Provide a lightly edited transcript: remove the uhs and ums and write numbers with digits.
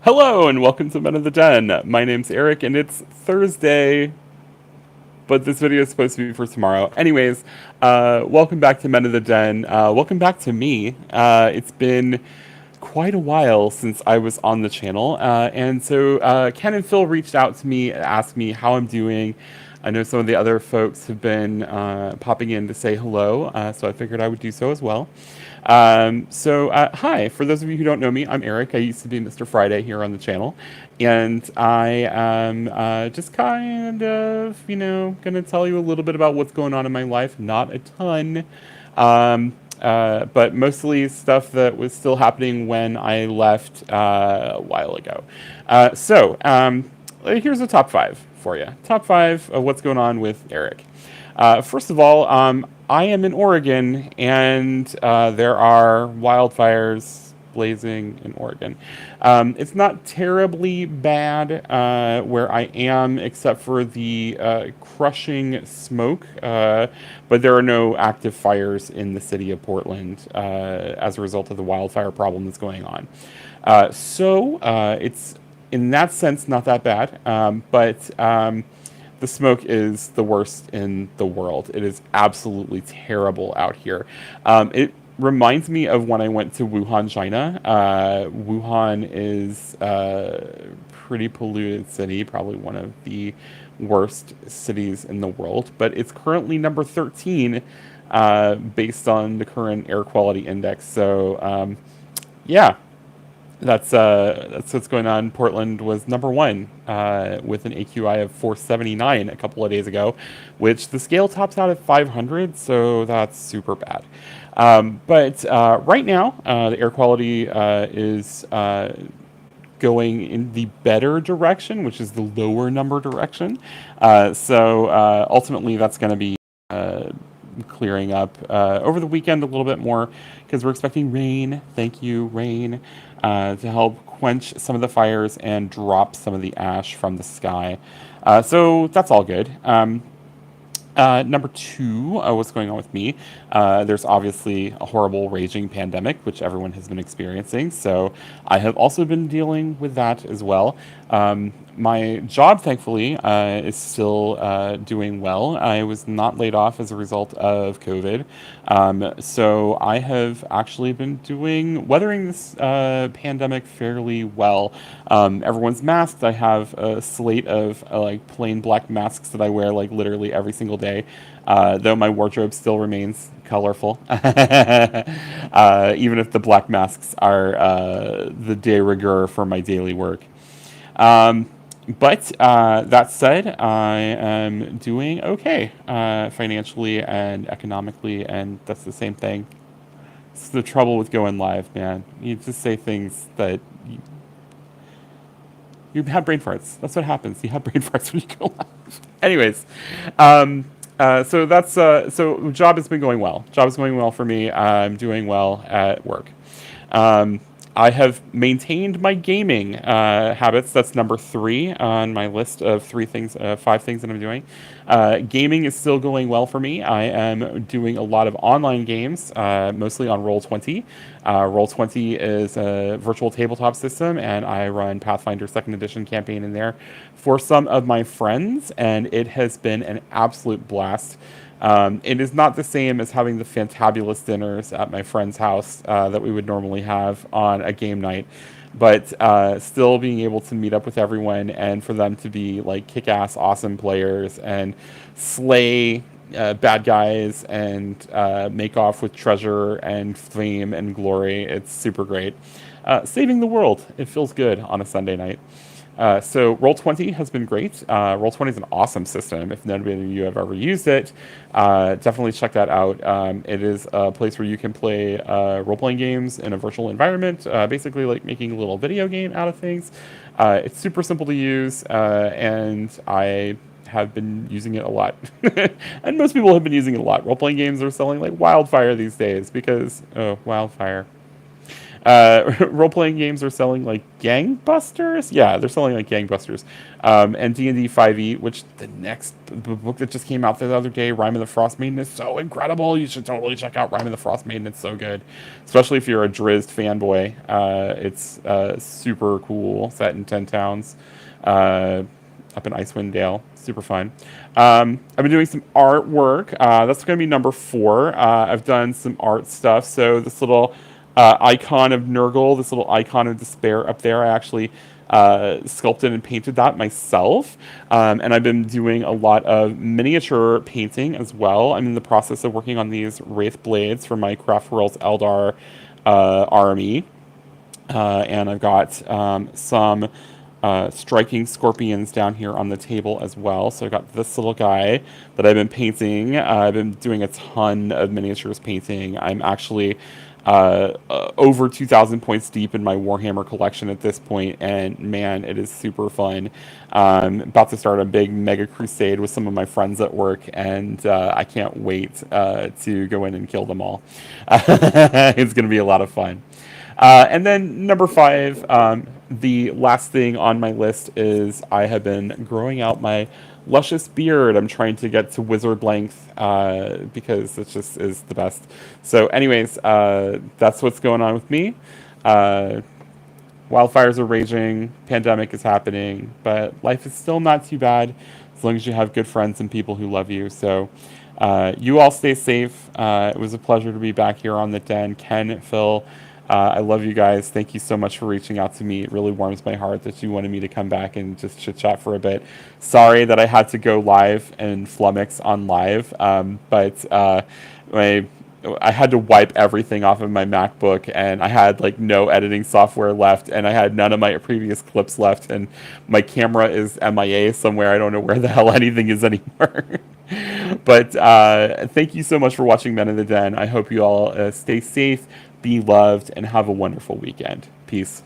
Hello and welcome to Men of the Den. My name's Eric and it's Thursday, but this video is supposed to be for tomorrow. Anyways, welcome back to Men of the Den. Welcome back to me. It's been quite a while since I was on the channel, and so Ken and Phil reached out to me and asked me how I'm doing. I know some of the other folks have been popping in to say hello, so I figured I would do so as well. Hi, for those of you who don't know me, I'm Eric. I used to be Mr. Friday here on the channel, and I am just kind of, going to tell you a little bit about what's going on in my life. Not a ton, but mostly stuff that was still happening when I left a while ago. Here's a top five for you. Top five of what's going on with Eric. First of all, I am in Oregon, and there are wildfires blazing in Oregon. It's not terribly bad where I am, except for the crushing smoke, but there are no active fires in the city of Portland as a result of the wildfire problem that's going on. It's, in that sense, not that bad, but the smoke is the worst in the world. It is absolutely terrible out here. It reminds me of when I went to Wuhan, China. Wuhan is a pretty polluted city, probably one of the worst cities in the world, but it's currently number 13 based on the current air quality index. Yeah, that's what's going on. Portland was number one with an AQI of 479 a couple of days ago, which the scale tops out at 500, so that's super bad. Right now, the air quality is going in the better direction, which is the lower number direction. Ultimately, that's going to be clearing up over the weekend a little bit more because we're expecting rain. Thank you, rain, to help quench some of the fires and drop some of the ash from the sky. So that's all good. Number two, what's going on with me? There's obviously a horrible raging pandemic, which everyone has been experiencing. So I have also been dealing with that as well. My job, thankfully, is still doing well. I was not laid off as a result of COVID. So I have actually been weathering this pandemic fairly well. Everyone's masked. I have a slate of like plain black masks that I wear like literally every single day, though my wardrobe still remains colorful, even if the black masks are the de rigueur for my daily work. That said, I am doing okay financially and economically, and that's the same thing. It's the trouble with going live, man. You just say things that you have brain farts. That's what happens. You have brain farts when you go live. Anyways, so job has been going well. Job is going well for me. I'm doing well at work. I have maintained my gaming habits. That's number 3 on my list of 5 things that I'm doing. Gaming is still going well for me. I am doing a lot of online games, mostly on Roll20. Roll20 is a virtual tabletop system, and I run Pathfinder 2nd Edition campaign in there for some of my friends, and it has been an absolute blast. It is not the same as having the fantabulous dinners at my friend's house that we would normally have on a game night, but still being able to meet up with everyone and for them to be like kick-ass awesome players and slay bad guys and make off with treasure and fame and glory. It's super great. Saving the world. It feels good on a Sunday night. Roll20 has been great. Roll20 is an awesome system. If none of you have ever used it, definitely check that out. It is a place where you can play role-playing games in a virtual environment, basically like making a little video game out of things. It's super simple to use, and I have been using it a lot. And most people have been using it a lot. Role-playing games are selling like wildfire these days because, oh, wildfire. Role-playing games are selling like gangbusters. Yeah, they're selling like gangbusters. And D&D 5e, which the next book that just came out the other day, Rime of the Frost Maiden, is so incredible. You should totally check out Rime of the Frost Maiden. It's so good, especially if you're a Drizzt fanboy. It's super cool, set in 10 towns. Up in Icewind Dale. Super fun. I've been doing some artwork. That's going to be number 4. I've done some art stuff. So this little icon of Nurgle, this little icon of despair up there, I actually sculpted and painted that myself. And I've been doing a lot of miniature painting as well. I'm in the process of working on these Wraith Blades for my Craft Worlds Eldar army. And I've got some striking scorpions down here on the table as well. So I got this little guy that I've been painting. I've been doing a ton of miniatures painting. I'm actually over 2,000 points deep in my Warhammer collection at this point, and man, it is super fun. About to start a big mega crusade with some of my friends at work, and I can't wait to go in and kill them all. It's going to be a lot of fun. And then number 5, the last thing on my list is I have been growing out my luscious beard. I'm trying to get to wizard length because it just is the best. So anyways, that's what's going on with me. Wildfires are raging, pandemic is happening, but life is still not too bad as long as you have good friends and people who love you. So you all stay safe. It was a pleasure to be back here on The Den. Ken, Phil, I love you guys. Thank you so much for reaching out to me. It really warms my heart that you wanted me to come back and just chit chat for a bit. Sorry that I had to go live and flummox on live, but I had to wipe everything off of my MacBook, and I had like no editing software left, and I had none of my previous clips left, and my camera is MIA somewhere. I don't know where the hell anything is anymore. But thank you so much for watching Men in the Den. I hope you all stay safe, be loved, and have a wonderful weekend. Peace.